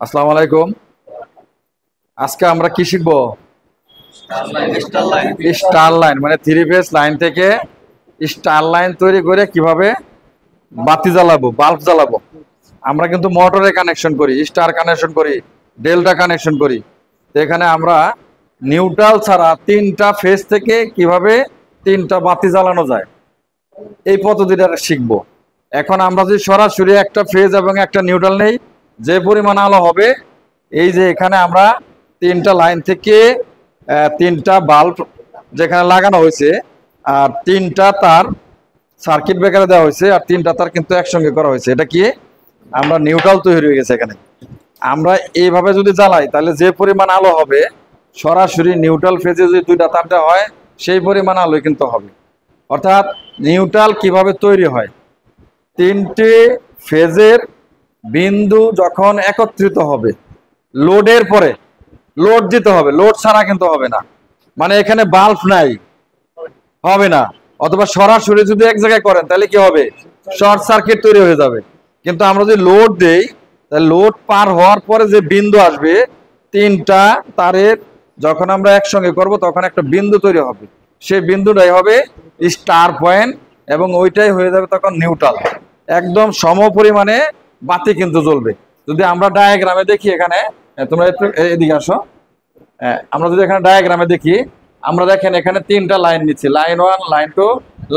আসসালামু আলাইকুম। আজকে আমরা কি শিখবো? স্টার লাইন মানে থ্রি ফেজ লাইন থেকে স্টার লাইন তৈরি করে কিভাবে বাতি জ্বালাবো, বাল্ব জ্বালাবো। আমরা কিন্তু মোটরে কানেকশন করি, স্টার কানেকশন করি, ডেল্টা কানেকশন করি। তো এখানে আমরা নিউট্রাল ছাড়া তিনটা ফেজ থেকে কিভাবে তিনটা বাতি জ্বালানো যায় এই পদ্ধতিটা শিখবো। এখন আমরা যদি সরাসরি একটা ফেজ এবং একটা নিউট্রাল নেই, যে পরিমাণ আলো হবে, এই যে এখানে আমরা তিনটা লাইন থেকে তিনটা বাল্ব যেখানে লাগানো হয়েছে আর তিনটা তার সার্কিট ব্রেকারে দেওয়া হয়েছে আর তিনটা তার কিন্তু একসঙ্গে করা হয়েছে। এটা কি আমরা নিউট্রাল তৈরি হয়ে গেছে। এখানে আমরা এইভাবে যদি জ্বালাই তাহলে যে পরিমাণ আলো হবে সরাসরি নিউট্রাল ফেজে যদি দুইটা তার দেওয়া হয় সেই পরিমাণ আলোই কিন্তু হবে। অর্থাৎ নিউট্রাল কিভাবে তৈরি হয়, তিনটি ফেজের বিন্দু যখন একত্রিত হবে, লোডের পরে লোড দিতে হবে, লোড ছাড়া কিন্তু হবে না। মানে এখানে বাল্ব নাই, হবে না। অথবা সরাসরি যদি এক জায়গায় করেন তাহলে কি হবে, শর্ট সার্কিট তৈরি হয়ে যাবে। কিন্তু আমরা যদি লোড দেই তাহলে লোড পার হওয়ার পরে যে বিন্দু আসবে, তিনটা তারের যখন আমরা একসঙ্গে করব তখন একটা বিন্দু তৈরি হবে, সেই বিন্দুটাই হবে স্টার পয়েন্ট এবং ওইটাই হয়ে যাবে তখন নিউট্রাল। একদম সম পরিমাণে বাতি কিন্তু জ্বলবে। যদি আমরা ডায়াগ্রামে দেখি, এখানে তোমরা একটু এদিকে আসো, আমরা যদি এখানে ডায়াগ্রামে দেখি, আমরা দেখেন এখানে তিনটা লাইন নিচ্ছি, লাইন 1, লাইন 2,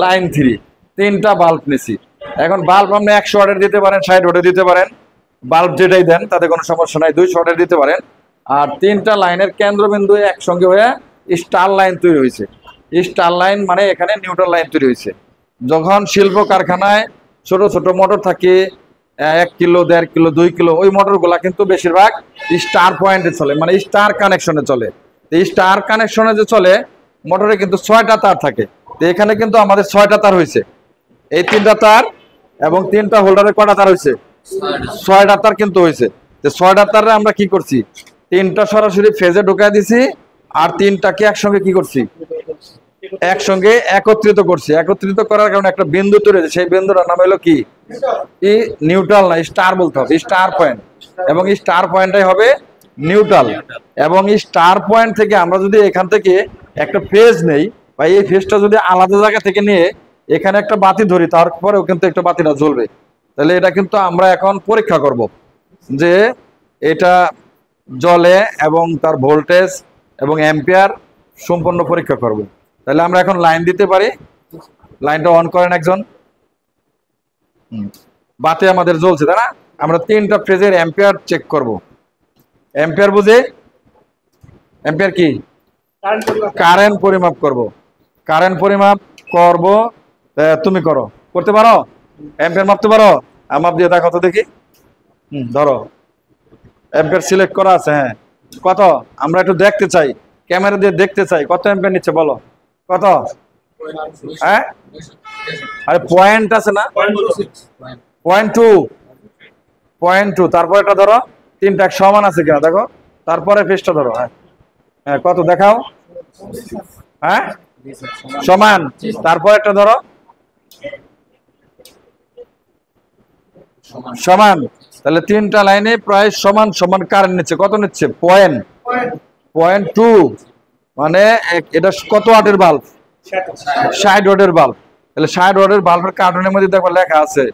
লাইন 3, তিনটা বাল্ব নিচ্ছি। এখন বাল্ব আপনি 100 ওয়াটের দিতে পারেন, 60 ওয়াটের দিতে পারেন, বাল্ব যেটাই দেন তাতে কোনো সমস্যা নাই, 200 ওয়াটের দিতে পারেন। আর তিনটা লাইনের কেন্দ্রবিন্দু একসঙ্গে হয়ে স্টার লাইন তৈরি হয়েছে। স্টার লাইন মানে এখানে নিউট্রাল লাইন তৈরি হয়েছে। যখন শিল্প কারখানায় ছোট ছোট মোটর থাকে 1 কিলো, 1.5 কিলো, 2 কিলো, ওই মোটরগুলা কিন্তু বেশিরভাগ স্টার পয়েন্টে চলে, মানে স্টার কানেকশনে চলে। এই স্টার কানেকশনে যে চলে মোটরে কিন্তু 6টা তার থাকে। তো এখানে কিন্তু আমাদের 6টা তার হয়েছে, এই 3টা তার এবং 3টা হোল্ডারে কটা তার হয়েছে, 6টা তার কিন্তু হয়েছে। তো 6টা তারে আমরা কি করছি, 3টা সরাসরি ফেজে ঢুকাই দিছি আর 3টাকে একসঙ্গে কি করছি, একসঙ্গে একত্রিত করছি। একত্রিত করার কারণে একটা বিন্দু তৈরি হয়েছে, সেই বিন্দুটার নাম হলো কি, নিউট্রাল না, স্টার বলতে হবে, স্টার পয়েন্ট। এবং স্টার পয়েন্টটাই হবে নিউট্রাল। এবং স্টার পয়েন্ট থেকে আমরা যদি এখান থেকে একটা ফেজ নেই বা এই ফেজটা যদি আলাদা জায়গা থেকে নিয়ে এখানে একটা বাতি ধরি, তারপরেও কিন্তু একটা বাতিটা জ্বলবে। তাহলে এটা কিন্তু আমরা এখন পরীক্ষা করব যে এটা জ্বলে এবং তার ভোল্টেজ এবং অ্যাম্পিয়ার সম্পূর্ণ পরীক্ষা করব। তাহলে আমরা এখন লাইন দিতে পারি। লাইনটা অন করেন একজন। বাতি আমাদের জ্বলছে, তাই না? আমরা 3টা ফেজের অ্যাম্পিয়ার চেক করব। অ্যাম্পিয়ার বুঝে, অ্যাম্পিয়ার কি, কারেন্ট পরিমাপ করব। কারেন্ট পরিমাপ করব, তুমি করো, করতে পারো? অ্যাম্পিয়ার মাপতে পারো? মাপ দিয়ে দেখো তো দেখি। ধরো, অ্যাম্পিয়ার সিলেক্ট করা আছে। হ্যাঁ, কত আমরা একটু দেখতে চাই, ক্যামেরা দিয়ে দেখতে চাই কত অ্যাম্পিয়ার নিচ্ছে, বলো কত? হ্যাঁ, আরে পয়েন্ট আছে না, 0.2, তারপর এটা ধরো, 3টা সমান আছে কিনা দেখো, তারপরে ফেজটা ধরো। হ্যাঁ হ্যাঁ, কত দেখাও? হ্যাঁ, সমান। তারপর একটা ধরো, সমান। তাহলে 3টা লাইনে প্রায় সমান সমান কারেন্ট নিচ্ছে। কত নিচ্ছে? 0.2। মানে এটা কত ওয়াটের বাল্ব? 60 ওয়াটের বাল্ব। তাহলে 60 ওয়াটের বাল্বের কার্টনের মধ্যে দেখবা লেখা আছে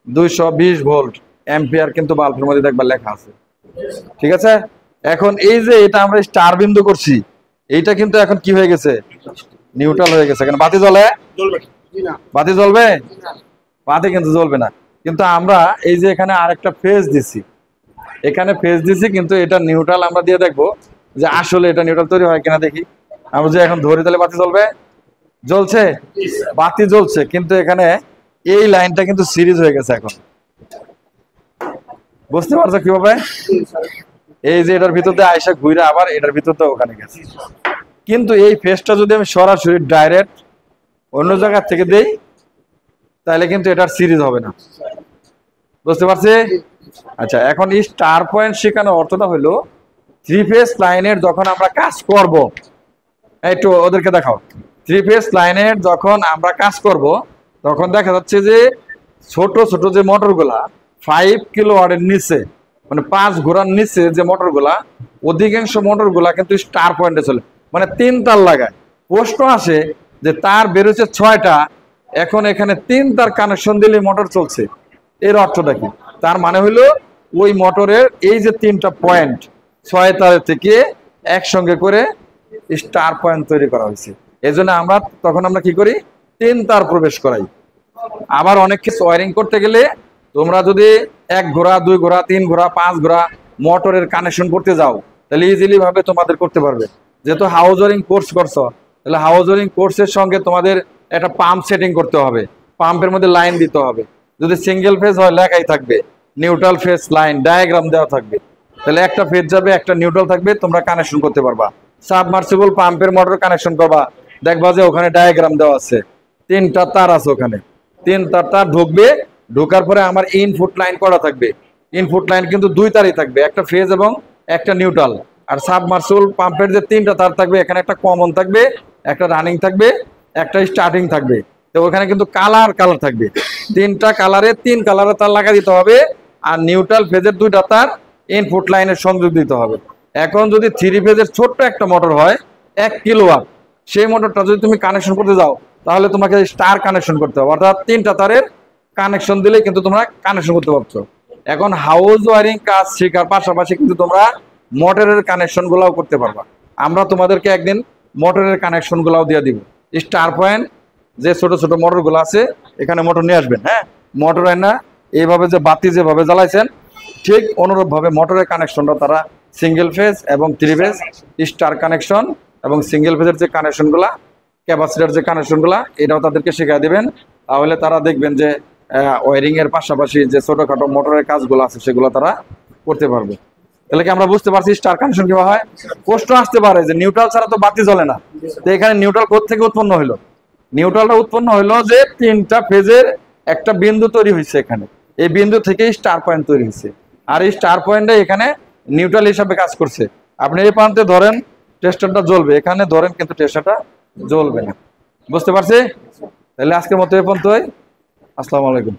220 ভোল্ট অ্যাম্পিয়ার, কিন্তু বাল্বের মধ্যে দেখবা লেখা আছে। ঠিক আছে। এখন এই যে এটা আমরা স্টার বিন্দু করছি, এইটা কিন্তু এখন কি হয়ে গেছে, নিউট্রাল হয়ে গেছে। এখানে বাতি জ্বলে, বাতি জ্বলবে? বাতি কিন্তু জ্বলবে না। কিন্তু আমরা এই যে এখানে আরেকটা ফেজ দিছি, এখানে ফেজ দিছি, কিন্তু এটা নিউট্রাল। আমরা দিয়ে দেখবো যে আসলে এটা নিউট্রাল তৈরি হয় কিনা দেখি। আমরা যে এখন ধরি তাহলে বাতি জ্বলবে, জ্বলছে, বাতি জ্বলছে। কিন্তু এখানে এই লাইনটা কিন্তু সিরিজ হয়ে গেছে। এখন বুঝতে পারছো কিভাবে? এই যে এটার ভিতর দিয়ে আয়সা ঘুরে আবার এটার ভিতর দিয়ে ওখানে গেছে। কিন্তু এই ফেজটা যদি আমি সরাসরি ডাইরেক্ট অন্য জায়গা থেকে দেই তাহলে কিন্তু এটার সিরিজ হবে না। বুঝতে পারছি? আচ্ছা, এখন এই স্টার পয়েন্ট শেখানোর অর্থটা হলো 3 ফেজ লাইনের যখন আমরা কাজ করব, একটু ওদেরকে দেখাও। 3 ফেজ লাইনের যখন আমরা কাজ করব তখন দেখা যাচ্ছে যে ছোট ছোট যে মোটরগুলা 5 কিলো ওয়াটের নিচে মানে 5 ঘোড়ার নিচে যে মোটরগুলা, অধিকাংশ মোটরগুলা কিন্তু স্টার পয়েন্টে চলে, মানে 3 তার লাগায়। প্রশ্ন আসে যে তার বেরোচ্ছে 6টা, এখন এখানে 3 তার কানেকশন দিলে মোটর চলছে, এর অর্থটা কি? তার মানে হলো ওই মোটরের এই যে 3টা পয়েন্ট 6 তারের থেকে একসঙ্গে করে স্টার পয়েন্ট তৈরি করা হয়েছে। এই জন্য তখন আমরা কি করি, 3 তার প্রবেশ করাই। আবার অনেক কিছু ওয়ারিং করতে গেলে তোমরা যদি 1 ঘোড়া 2 ঘোড়া 3 ঘোড়া 5 ঘোড়া মোটরের কানেকশন করতে যাও, তাহলে ইজিলি ভাবে তোমাদের করতে পারবে। যেহেতু হাউস ওয়ারিং কোর্স করছো, তাহলে হাউস ওয়ারিং কোর্সের সঙ্গে তোমাদের একটা পাম্প সেটিং করতে হবে, পাম্পের মধ্যে লাইন দিতে হবে। যদি সিঙ্গেল ফেজ হয় লেখাই থাকবে নিউট্রাল ফেজ লাইন, ডায়াগ্রাম দেওয়া থাকবে, তাহলে একটা ফেজ যাবে একটা নিউট্রাল থাকবে, তোমরা কানেকশন করতে পারবা। সাবমার্সিবল পাম্পের মোটর কানেকশন করবা, দেখবা যে ওখানে ডায়াগ্রাম দেওয়া আছে, 3টা তার আছে ওখানে, 3 তার ঢুকবে, ঢোকার পরে আমার ইনপুট লাইন করা থাকবে। ইনপুট লাইন কিন্তু 2 তারই থাকবে, একটা ফেজ এবং একটা নিউট্রাল। আর সাবমার্সিবল পাম্পের যে 3টা তার থাকবে, এখানে একটা কমন থাকবে, একটা রানিং থাকবে, একটা স্টার্টিং থাকবে। তো ওখানে কিন্তু কালার থাকবে, 3টা কালারে 3 কালারের তার লাগা দিতে হবে। আর নিউট্রাল ফেজের 2টা তার ইনপুট লাইনের সংযোগ দিতে হবে। এখন যদি 3 ফেজের ছোট্ট একটা মোটর হয় 1 কিলোওয়াট, সেই মোটরটা যদি তুমি কানেকশন করতে যাও, তাহলে তোমাকে স্টার কানেকশন করতে হবে, অর্থাৎ 3টা তারের কানেকশন দিলে কিন্তু তোমরা কানেকশন করতে পারছো। এখন হাউস ওয়ারিং কাজ শেখার পাশাপাশি কিন্তু তোমরা মোটরের কানেকশন গুলাও করতে পারবা। আমরা তোমাদেরকে একদিন মোটরের কানেকশন গুলাও দিয়ে দিব। স্টার পয়েন্ট যে ছোট ছোট মোটর গুলো আছে, এখানে মোটর নিয়ে আসবেন। হ্যাঁ, মোটর না এইভাবে যে বাতি যেভাবে জ্বালাইছেন, ঠিক অনুরূপ ভাবে মোটরের কানেকশনটা তারা সিঙ্গেল ফেজ এবং 3 ফেজ স্টার কানেকশন এবং সিঙ্গেল ফেজের যে কানেকশনগুলা, ক্যাপাসিটার যে কানেকশনগুলা, এটাও তাদেরকে শেখায় দেবেন। তাহলে তারা দেখবেন যে ওয়ারিং এর পাশাপাশি যে ছোটখাটো মোটরের কাজগুলো আছে সেগুলো তারা করতে পারবে। তাহলে কি আমরা বুঝতে পারছি স্টার কানেকশন কিভাবে হয়? প্রশ্ন আসতে পারে যে নিউট্রাল ছাড়া তো বাতি জ্বলে না, তো এখানে নিউট্রাল কোথা থেকে উৎপন্ন হলো? নিউট্রালটা উৎপন্ন হলো যে 3টা ফেজের একটা বিন্দু তৈরি হয়েছে, এখানে এই বিন্দু থেকে স্টার পয়েন্ট তৈরি হয়েছে। আর এই স্টার পয়েন্টে এখানে নিউট্রাল হিসাবে কাজ করছে। আপনি এই প্রান্তে ধরেন টেস্টারটা জ্বলবে, এখানে ধরেন কিন্তু টেস্টারটা জ্বলবে না। বুঝতে পারছি? তাহলে আজকের মতো এই পর্যন্তই। আসসালামু আলাইকুম।